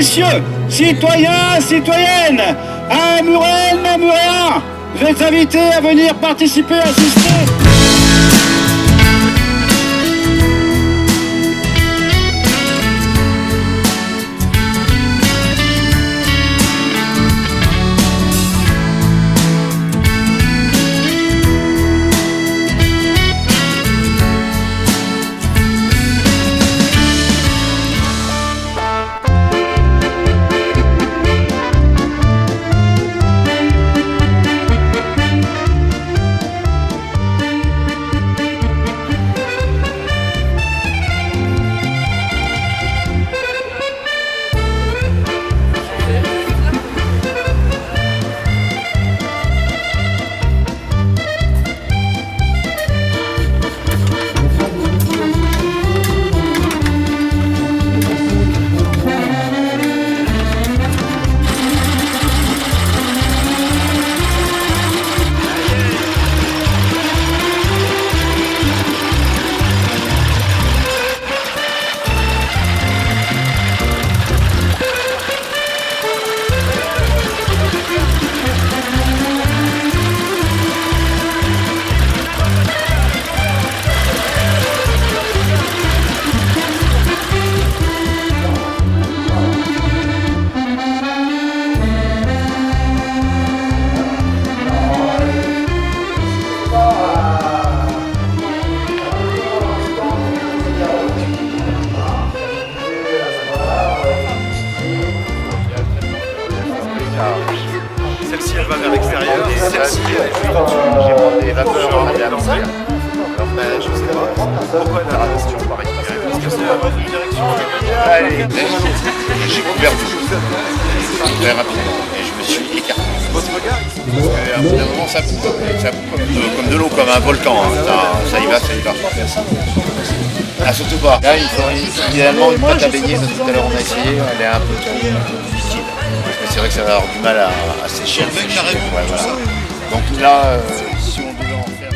messieurs, citoyens, citoyennes, Amuréennes, Amuréens, vous êtes invités à venir participer, assister. Celle-ci, elle va vers l'extérieur. Et celle-ci, j'ai demandé la peur à l'envers. Alors, je sais pas pourquoi la radiation pas récupérée. Parce que c'est la bonne direction. Allez, j'ai couvert tout. J'ai couvert rapidement et je me suis écarté. Votre regard ici. À bout d'un moment, ça coupe. Ça coupe comme de l'eau, comme un volcan. Ça y va, ça y va. Ah, surtout pas. Là, il faut idéalement une pâte à baigner. Tout à l'heure, on a essayé. Elle est un peu trop liquide. Mais c'est vrai que ça va avoir du mal à sécher. Ouais, voilà. Donc là, si on devait en faire...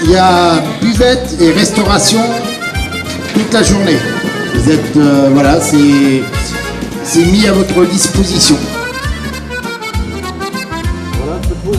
il y a buvette et restauration toute la journée. Vous êtes, voilà, c'est mis à votre disposition. Voilà, je propose,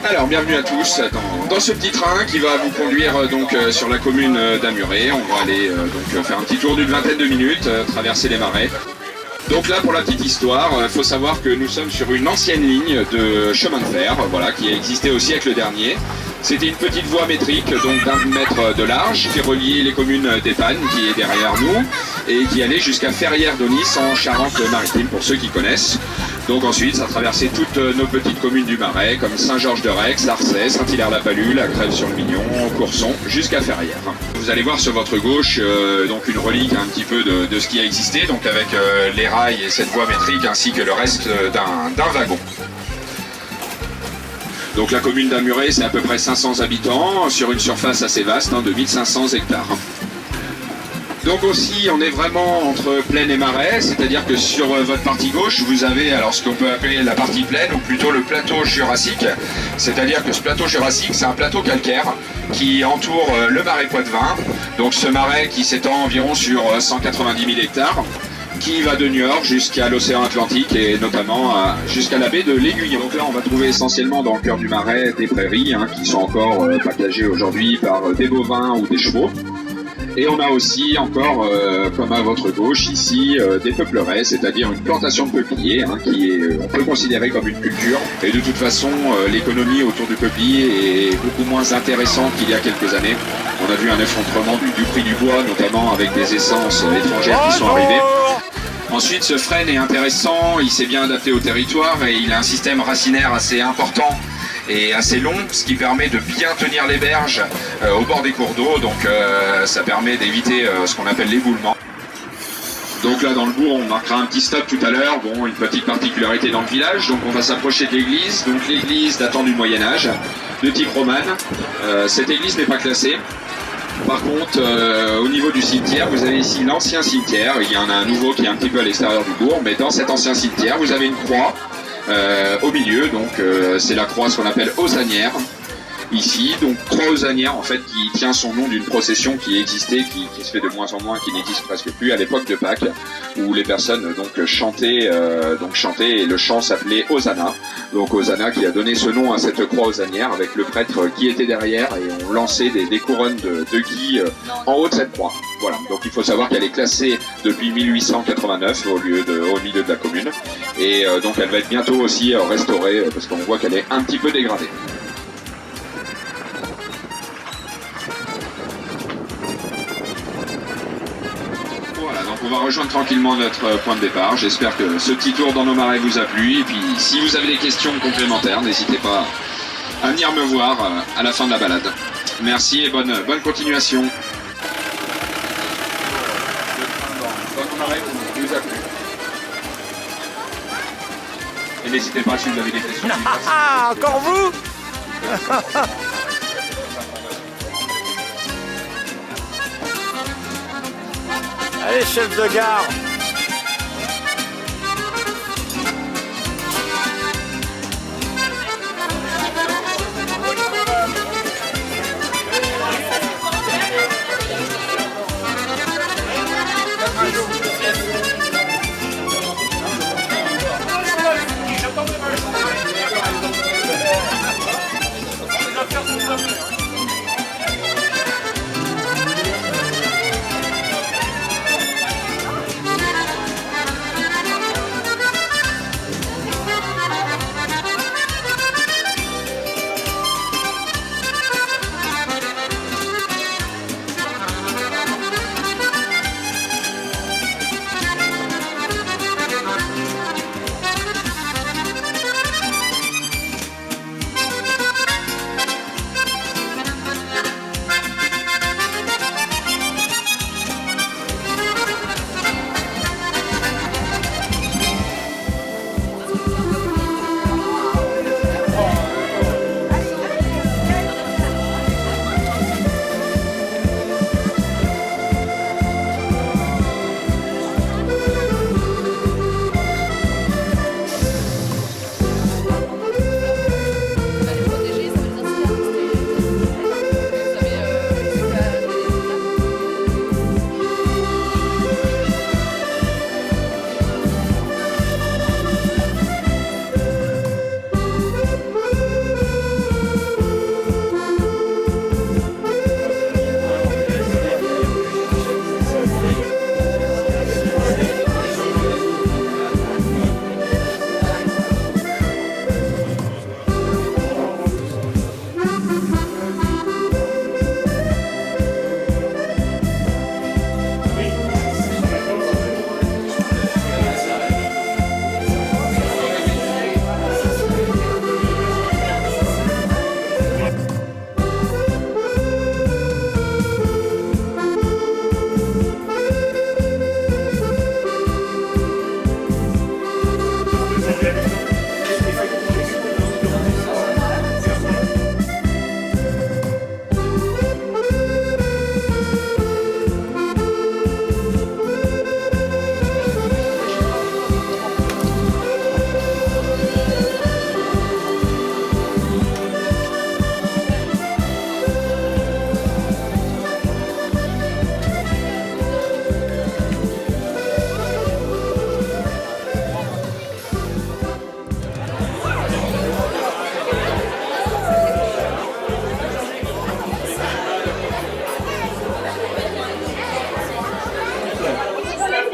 Alors bienvenue à tous dans ce petit train qui va vous conduire donc sur la commune d'Amuret. On va aller donc faire un petit tour d'une vingtaine de minutes, traverser les marais. Donc là, pour la petite histoire, il faut savoir que nous sommes sur une ancienne ligne de chemin de fer, voilà, qui a existé au siècle dernier. C'était une petite voie métrique donc d'1 mètre de large qui reliait les communes d'Épanne, qui est derrière nous, et qui allait jusqu'à Ferrières-d'Aunis en Charente-Maritime, pour ceux qui connaissent. Donc ensuite, ça traversait toutes nos petites communes du Marais, comme Saint-Georges-de-Rex, Arcet, Saint-Hilaire-la-Palue, La Crève-sur-le-Mignon, Courson, jusqu'à Ferrières. Vous allez voir sur votre gauche donc une relique un petit peu de ce qui a existé, donc avec les rails et cette voie métrique ainsi que le reste d'un wagon. Donc la commune d'Amuret, c'est à peu près 500 habitants sur une surface assez vaste de 1500 hectares. Donc aussi, on est vraiment entre plaine et marais, c'est-à-dire que sur votre partie gauche, vous avez alors ce qu'on peut appeler la partie plaine, ou plutôt le plateau jurassique. C'est-à-dire que ce plateau jurassique, c'est un plateau calcaire qui entoure le marais Poitevin. Donc ce marais qui s'étend environ sur 190 000 hectares, qui va de Niort jusqu'à l'océan Atlantique et notamment jusqu'à la baie de l'Aiguillon. Donc là, on va trouver essentiellement dans le cœur du marais des prairies qui sont encore partagées aujourd'hui par des bovins ou des chevaux. Et on a aussi encore, comme à votre gauche ici, des peupleraies, c'est-à-dire une plantation de peupliers qui est, on peut considérer comme une culture. Et de toute façon, l'économie autour du peuplier est beaucoup moins intéressante qu'il y a quelques années. On a vu un effondrement du prix du bois, notamment avec des essences étrangères qui sont arrivées. Ensuite, ce frêne est intéressant, il s'est bien adapté au territoire et il a un système racinaire assez important et assez long, ce qui permet de bien tenir les berges au bord des cours d'eau, donc ça permet d'éviter ce qu'on appelle l'éboulement. Donc là dans le bourg, on marquera un petit stop tout à l'heure, bon, une petite particularité dans le village, donc on va s'approcher de l'église, donc l'église datant du Moyen-Âge, de type romane. Cette église n'est pas classée. Par contre, au niveau du cimetière, vous avez ici l'ancien cimetière, il y en a un nouveau qui est un petit peu à l'extérieur du bourg, mais dans cet ancien cimetière, vous avez une croix au milieu, donc c'est la croix, ce qu'on appelle osanière, ici, donc croix osanière en fait qui tient son nom d'une procession qui existait, qui se fait de moins en moins, qui n'existe presque plus à l'époque de Pâques, où les personnes donc chantaient et le chant s'appelait Hosanna. Donc Hosanna qui a donné ce nom à cette croix osanière avec le prêtre qui était derrière et on lançait des couronnes de gui en haut de cette croix. Voilà, donc il faut savoir qu'elle est classée depuis 1889 au milieu de la commune et donc elle va être bientôt aussi restaurée parce qu'on voit qu'elle est un petit peu dégradée. Voilà, donc on va rejoindre tranquillement notre point de départ. J'espère que ce petit tour dans nos marais vous a plu. Et puis, si vous avez des questions complémentaires, n'hésitez pas à venir me voir à la fin de la balade. Merci et bonne continuation. Le train dans nos marais vous a plu. Et n'hésitez pas si vous avez des questions. Ah, encore vous? Allez, chef de gare.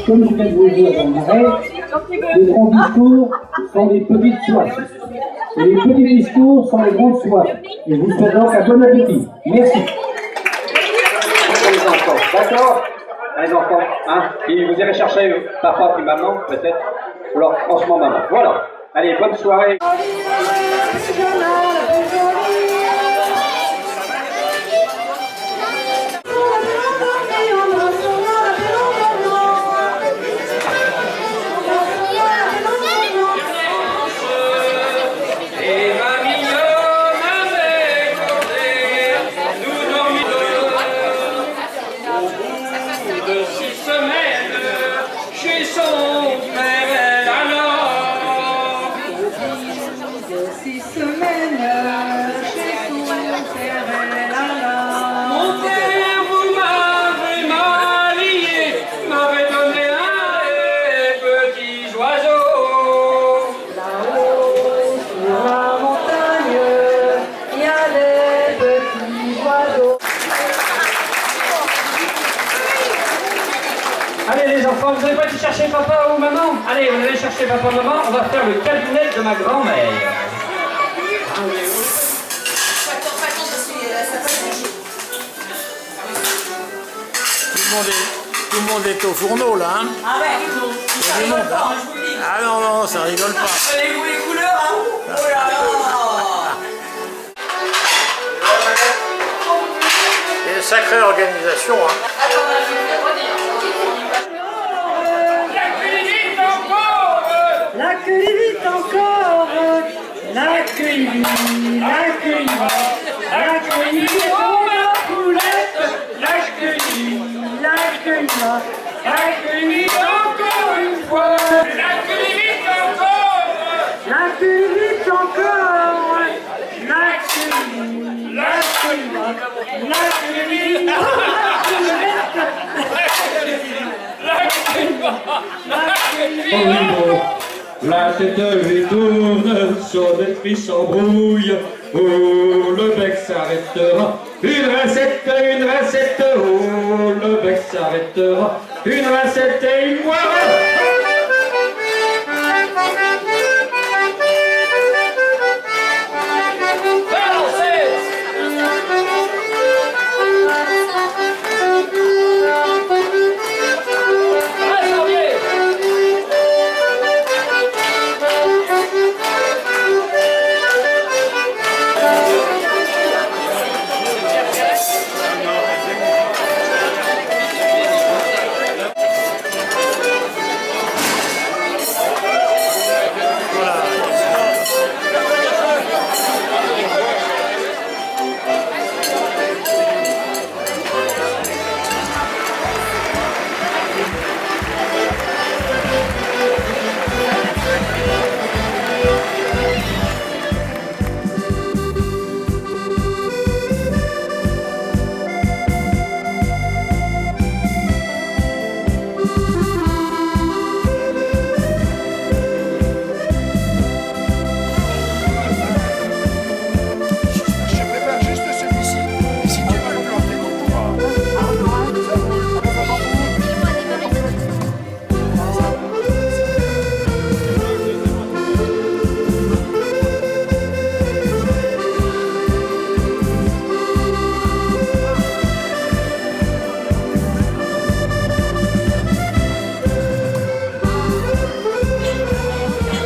comme je viens de vous le dire dans le marais, les grands discours sont des petites soifs. Et les petits discours sont les grandes soifs. Et je vous souhaite donc un bon appétit. Merci. Les enfants, d'accord? Les enfants, hein? Et vous irez chercher papa et maman, peut-être? Alors, franchement, maman. Voilà. Allez, bonne soirée. Allez les enfants, vous n'allez pas aller chercher papa ou maman? Allez, vous allez chercher papa ou maman, on va faire le cabinet de ma grand-mère. Tout le monde est au fourneau là, hein? Ah ouais, Il y a du monde, hein? Ah non, non, ça rigole pas. Allez-vous les couleurs, hein? Oh là là! C'est une sacrée organisation, hein? La queue vite encore! La queue vite, la queue vite, la queue vite, oh ma poulette! La queue vite, la queue vite, la queue vite encore une fois! La queue vite encore! La queue vite encore! La queue vite, la queue vite, la queue vite, la La tête lui tourne, son esprit s'embrouille, oh le bec s'arrêtera, une recette, oh le bec s'arrêtera, une recette et une boira.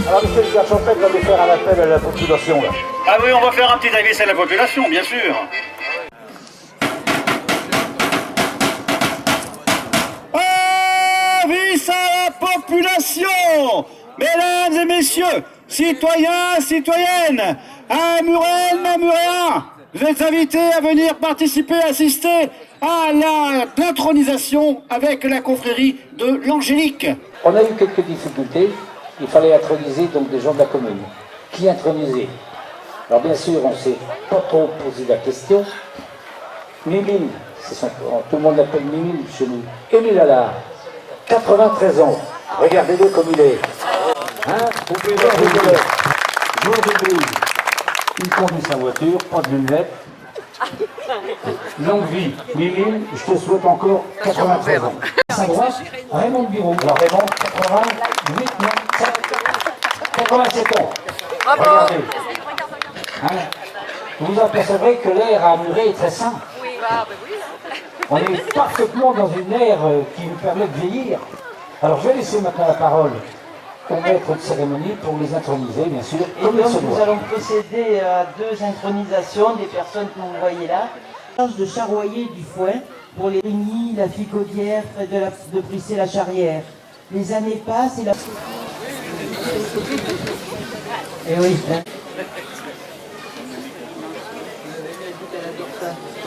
Alors, monsieur le Champêtre va nous faire un appel à la population, là. Ah oui, on va faire un petit avis à la population, bien sûr. Avis à la population! Mesdames et messieurs, citoyens, citoyennes, Amuréennes, Namuréens, vous êtes invités à venir participer, assister à l'intronisation avec la confrérie de l'Angélique. On a eu quelques difficultés. Il fallait introniser donc des gens de la commune. Qui introniser? Alors bien sûr, on ne s'est pas trop posé la question. Mimine, tout le monde l'appelle Mimine chez nous. Émile Allard, 93 ans. Regardez-le comme il est. Hein? Vous pouvez voir le jour de brise. Il conduit sa voiture, pas de lunettes. Longue vie. Mimine, je te souhaite encore 93 ans. À droite, Raymond Bureau. Alors Raymond, 88, non, 87 ans. Regardez. Hein, vous apercevrez que l'air à Muret est très sain. On est parfaitement dans une ère qui nous permet de vieillir. Alors je vais laisser maintenant la parole au maître de cérémonie pour les introniser, bien sûr. Et donc nous allons procéder à 2 intronisations des personnes que vous voyez là. De charroyer du foin pour les Rigny, la Ficaudière, près de Prissé-la-Charrière. Les années passent et la... Eh oui. Hein.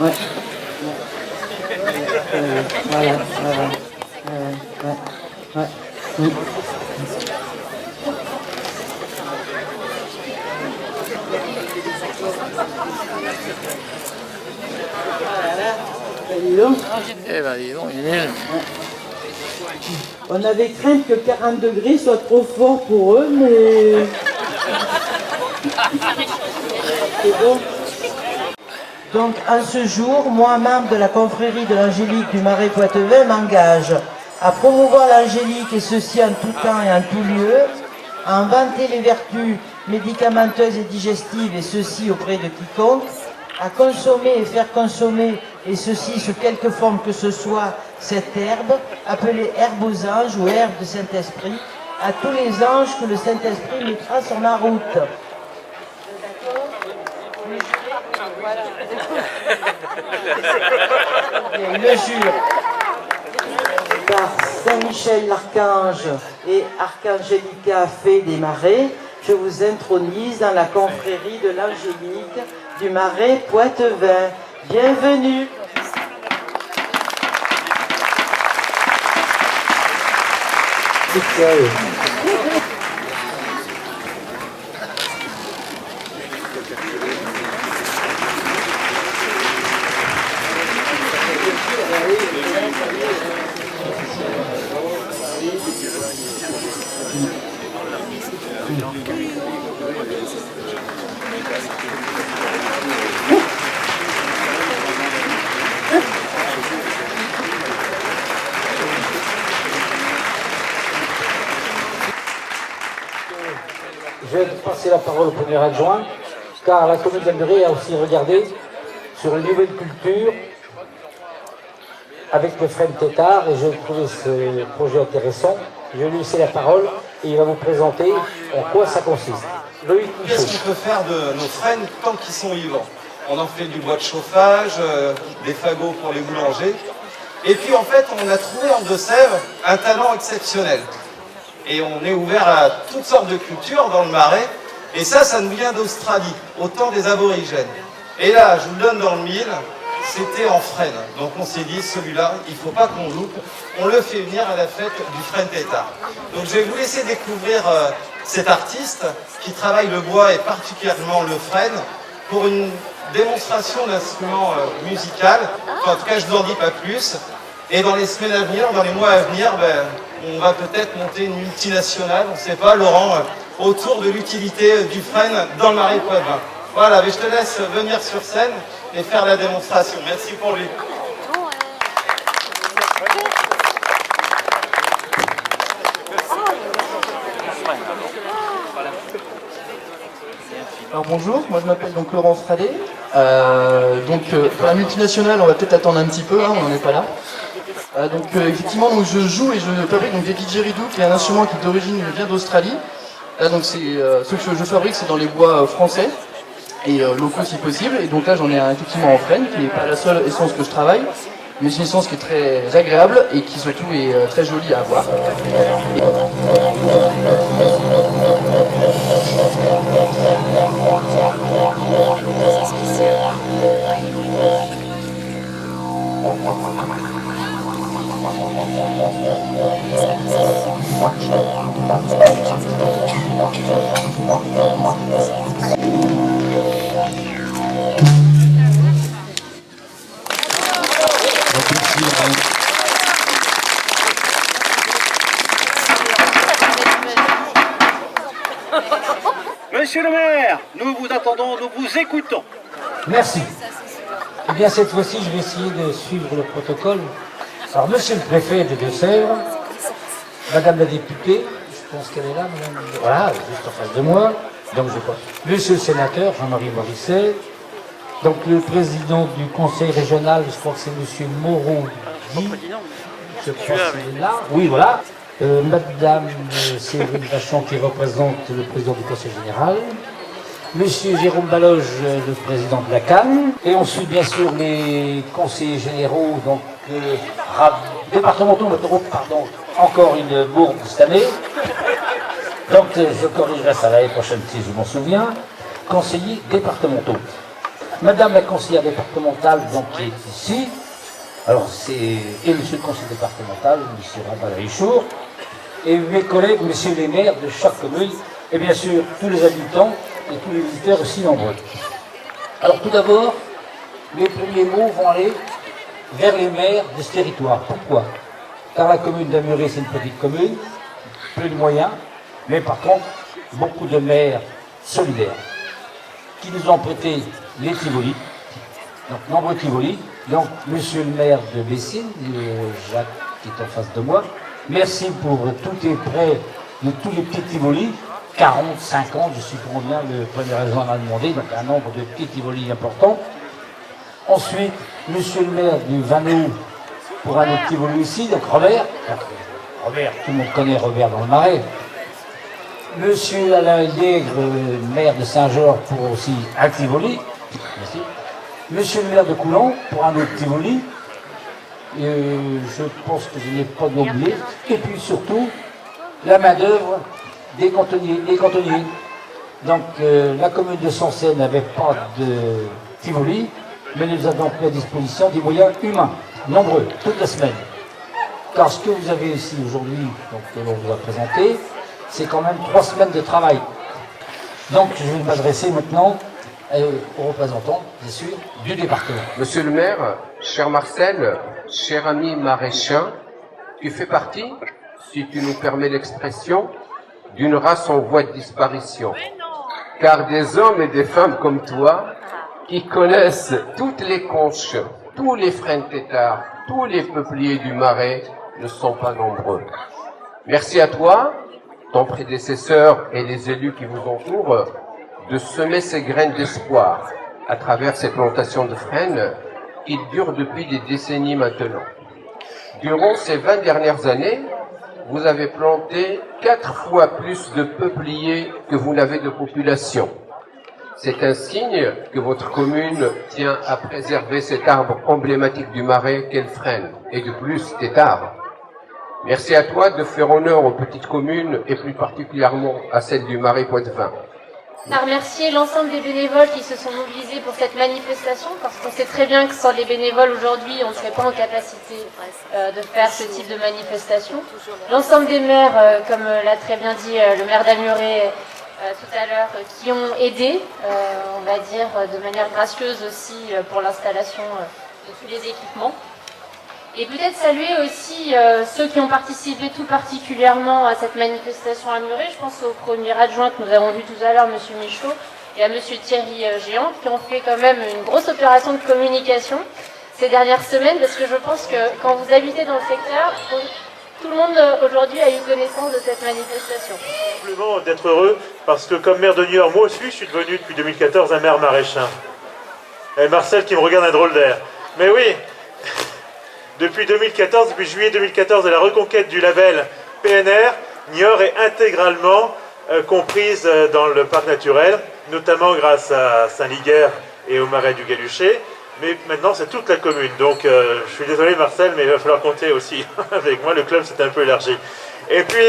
Ouais. Voilà. Ouais. Oui. Eh ben dis donc, il est nul. On avait crainte que 40 degrés soit trop fort pour eux, mais... C'est bon. Donc, à ce jour, moi, membre de la confrérie de l'Angélique du Marais Poitevin, m'engage à promouvoir l'Angélique, et ceci en tout temps et en tout lieu, à en vanter les vertus médicamenteuses et digestives, et ceci auprès de quiconque, à consommer et faire consommer, et ceci sous quelque forme que ce soit, cette herbe, appelée herbe aux anges ou herbe de Saint-Esprit, à tous les anges que le Saint-Esprit mettra sur ma route. Et le jure par Saint-Michel l'Archange et Archangélica Fée des Marais, je vous intronise dans la confrérie de l'Angélique du Marais Poitevin. Bienvenue. Je vais passer la parole au premier adjoint, car la commune d'Albury a aussi regardé sur une nouvelle culture avec le frêne tétard, et je trouvais ce projet intéressant. Je vais lui laisser la parole et il va vous présenter en quoi ça consiste. Loïc Michaud. Qu'est-ce qu'on peut faire de nos frênes tant qu'ils sont vivants? On en fait du bois de chauffage, des fagots pour les boulangers. Et puis en fait, on a trouvé en Deux-Sèvres un talent exceptionnel. Et on est ouvert à toutes sortes de cultures dans le Marais. Et ça nous vient d'Australie, au temps des aborigènes. Et là, je vous le donne dans le mille, c'était en frêne. Donc on s'est dit, celui-là, il ne faut pas qu'on loupe. On le fait venir à la fête du frêne tétard. Donc je vais vous laisser découvrir cet artiste qui travaille le bois et particulièrement le frêne pour une démonstration d'instrument musical. Enfin, en tout cas, je ne vous en dis pas plus. Et dans les semaines à venir, dans les mois à venir, on va peut-être monter une multinationale, on ne sait pas, Laurent, autour de l'utilité du frêne dans le Marais Poitevin. Voilà, mais je te laisse venir sur scène et faire la démonstration. Merci pour lui. Alors bonjour, moi je m'appelle donc Laurent Fradet. Pour la multinationale, on va peut-être attendre un petit peu, hein, on n'en est pas là. Effectivement, donc, je joue et je fabrique donc, des didgeridoo, qui est un instrument qui d'origine vient d'Australie. Là, donc ce que je fabrique, c'est dans les bois français et locaux si possible. Et donc là, j'en ai un effectivement en frêne, qui n'est pas la seule essence que je travaille, mais c'est une essence qui est très agréable et qui surtout est très jolie à avoir. Monsieur le maire, nous vous attendons, nous vous écoutons. Merci. Eh bien, cette fois-ci, je vais essayer de suivre le protocole. Alors, monsieur le préfet de Deux-Sèvres, madame la députée, je pense qu'elle est là, madame. Voilà, juste en face de moi. Donc, je crois. Monsieur le sénateur, Jean-Marie Morisset. Donc, le président du conseil régional, je crois que c'est monsieur Moreau. Je crois qu'il est là. Oui, voilà. Madame Séverine Vachon qui représente le président du conseil général. Monsieur Jérôme Baloge, le président de la CAN. Et ensuite, bien sûr, les conseillers généraux, donc départementaux, pardon, encore une bourde cette année. Donc, je corrigerai ça l'année prochaine si je m'en souviens. Conseillers départementaux. Madame la conseillère départementale, donc, qui est ici. Alors, et monsieur le conseiller départemental, monsieur Rabat Richour. Et mes collègues, messieurs les maires de chaque commune. Et bien sûr, tous les habitants et tous les visiteurs aussi nombreux. Alors, tout d'abord, mes premiers mots vont aller vers les maires de ce territoire. Pourquoi? Car la commune d'Amuret, c'est une petite commune, peu de moyens, mais par contre, beaucoup de maires solidaires qui nous ont prêté les Tivoli, donc nombreux Tivoli. Donc, monsieur le maire de Bessines, Jacques, qui est en face de moi, merci pour tous les prêts de tous les petits Tivoli, 40, 50, je suppose bien, le premier adjoint m'a demandé, donc un nombre de petits Tivoli importants. Ensuite, monsieur le maire du Vanneau, pour un autre Tivoli ici, donc Robert, tout le monde connaît Robert dans le Marais. Monsieur Alain Liègre, maire de Saint-Georges, pour aussi un Tivoli. Merci. Monsieur le maire de Coulon, pour un autre Tivoli. Je pense que je n'ai pas oublié. Et puis surtout, la main-d'œuvre des cantonniers. Donc, la commune de Sancerre n'avait pas de Tivoli, mais nous avons pris à disposition des moyens humains, nombreux, toute la semaine. Car ce que vous avez ici aujourd'hui, que l'on vous a présenté, c'est quand même 3 semaines de travail. Donc, je vais m'adresser maintenant aux représentants, bien sûr, du département. Monsieur le maire, cher Marcel, cher ami maraîchien, tu fais partie, si tu nous permets l'expression, d'une race en voie de disparition. Car des hommes et des femmes comme toi, qui connaissent toutes les conches, tous les frênes têtards, tous les peupliers du Marais, ne sont pas nombreux. Merci à toi, ton prédécesseur et les élus qui vous entourent, de semer ces graines d'espoir à travers ces plantations de frênes qui durent depuis des décennies maintenant. Durant ces 20 dernières années, vous avez planté 4 fois plus de peupliers que vous n'avez de population. C'est un signe que votre commune tient à préserver cet arbre emblématique du Marais qu'est le frêne, et de plus tétard. Merci à toi de faire honneur aux petites communes et plus particulièrement à celle du Marais Poitevin. À remercier l'ensemble des bénévoles qui se sont mobilisés pour cette manifestation, parce qu'on sait très bien que sans les bénévoles aujourd'hui, on ne serait pas en capacité de faire ce type de manifestation. L'ensemble des maires, comme l'a très bien dit le maire d'Amuret tout à l'heure, qui ont aidé, on va dire, de manière gracieuse aussi pour l'installation de tous les équipements. Et peut-être saluer aussi ceux qui ont participé tout particulièrement à cette manifestation à Muret. Je pense au premier adjoint que nous avons vu tout à l'heure, M. Michaud, et à M. Thierry Géant, qui ont fait quand même une grosse opération de communication ces dernières semaines, parce que je pense que quand vous habitez dans le secteur, tout le monde aujourd'hui a eu connaissance de cette manifestation. Simplement d'être heureux, parce que comme maire de Niort, moi aussi je suis devenu depuis 2014 un maire maraîchin. Et Marcel qui me regarde un drôle d'air. Mais oui, depuis 2014, depuis juillet 2014 et la reconquête du label PNR, Niort est intégralement comprise dans le parc naturel, notamment grâce à Saint-Liguerre et au Marais du Galuchet. Mais maintenant, c'est toute la commune. Donc, je suis désolé Marcel, mais il va falloir compter aussi avec moi. Le club s'est un peu élargi. Et puis,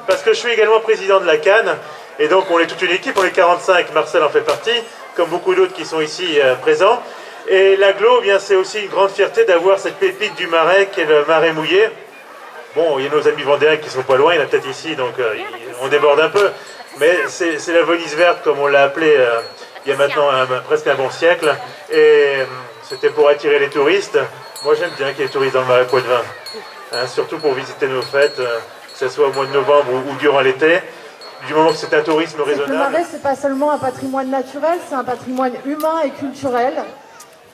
parce que je suis également président de la CAN, et donc on est toute une équipe, on est 45, Marcel en fait partie, comme beaucoup d'autres qui sont ici présents. Et l'agglo, bien, c'est aussi une grande fierté d'avoir cette pépite du Marais qui est le Marais mouillé. Bon, il y a nos amis vendéens qui sont pas loin, il y en a peut-être ici, donc on déborde un peu. Mais c'est la Venise verte, comme on l'a appelé il y a maintenant presque un bon siècle. Et c'était pour attirer les touristes. Moi, j'aime bien qu'il y ait des touristes dans le Marais Poitevin. Hein, surtout pour visiter nos fêtes, que ce soit au mois de novembre ou durant l'été. Du moment que c'est un tourisme raisonnable. Le Marais, c'est pas seulement un patrimoine naturel, c'est un patrimoine humain et culturel.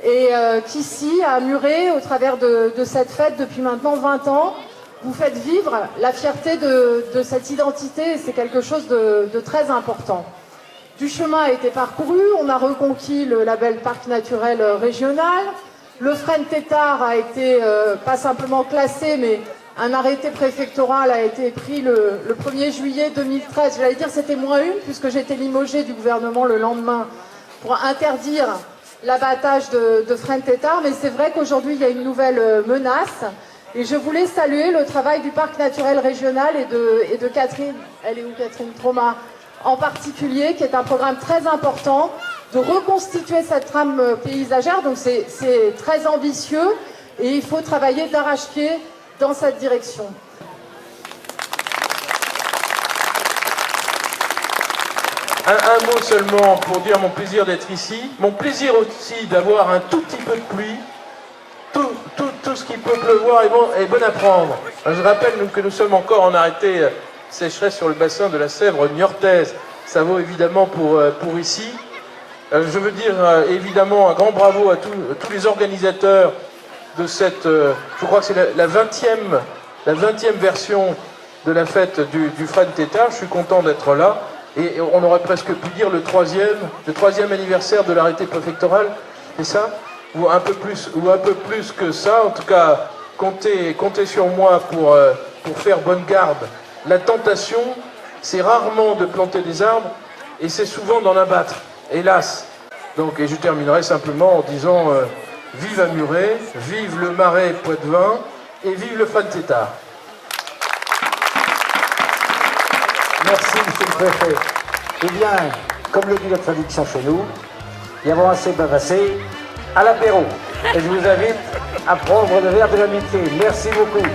et qu'ici, à Muret, au travers de cette fête depuis maintenant 20 ans, vous faites vivre la fierté de cette identité, et c'est quelque chose de très important. Du chemin a été parcouru, on a reconquis le label Parc naturel régional, le frêne Tétart a été pas simplement classé, mais un arrêté préfectoral a été pris le 1er juillet 2013. J'allais dire c'était moins une, puisque j'ai été limogée du gouvernement le lendemain pour interdire l'abattage de frêne Tétart, mais c'est vrai qu'aujourd'hui il y a une nouvelle menace. Et je voulais saluer le travail du Parc naturel régional et de Catherine, elle est où Catherine Trauma, en particulier, qui est un programme très important de reconstituer cette trame paysagère. Donc c'est très ambitieux et il faut travailler d'arrache-pied dans cette direction. Un mot seulement pour dire mon plaisir d'être ici, mon plaisir aussi d'avoir un tout petit peu de pluie. Tout ce qui peut pleuvoir est bon à prendre. Je rappelle que nous sommes encore en arrêté sécheresse sur le bassin de la Sèvre niortaise. Ça vaut évidemment pour ici. Je veux dire évidemment un grand bravo à tous les organisateurs de cette, je crois que c'est la 20e version de la fête du frêne Tétart. Je suis content d'être là. Et on aurait presque pu dire le troisième anniversaire de l'arrêté préfectoral, c'est ça ? Ou un peu plus que ça. En tout cas, comptez sur moi pour faire bonne garde. La tentation, c'est rarement de planter des arbres, et c'est souvent d'en abattre, hélas. Donc, et je terminerai simplement en disant vive à Muret, vive le Marais Poitevin, et vive le frêne Tétart. Merci, monsieur le préfet. Eh bien, comme le dit notre tradition chez nous, y avons assez bavassé à l'apéro. Et je vous invite à prendre le verre de l'amitié. Merci beaucoup.